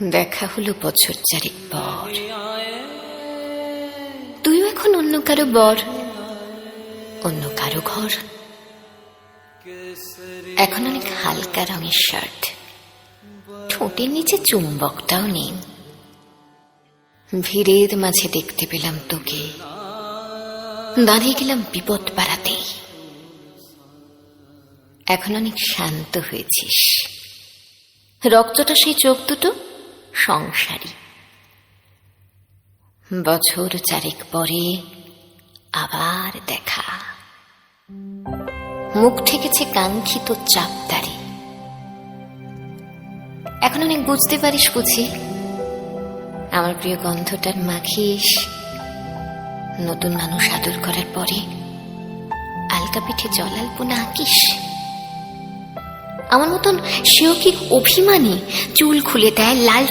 দেখা হলো বছর চারেক পর, তুইও এখন অন্য কারো বর, অন্য কারো ঘর। এখন অনেক হালকা রঙের শার্ট, ঠোঁটের নিচে চুম্বকটাও নেই। ভিড়ের মাঝে দেখতে পেলাম তোকে, দাঁড়িয়ে গেলাম বিপদ পাড়াতে। এখন অনেক শান্ত হয়েছিস, রক্তটা সেই চোখ দুটো সংসারী। বছর চারেক পরে আবার দেখা, মুখ ঠেকেছে কাঙ্ক্ষিত চাপদারি। এখন অনেক বুঝতে পারিস বুঝি, আমার প্রিয় গন্ধটার মাখিস। নতুন মানুষ আদর করার পরে আলকা পিঠে জলাল্পনা আঁকিস। আমার মতন সেও কি অভিমানী চুল খুলে দেয়, লাল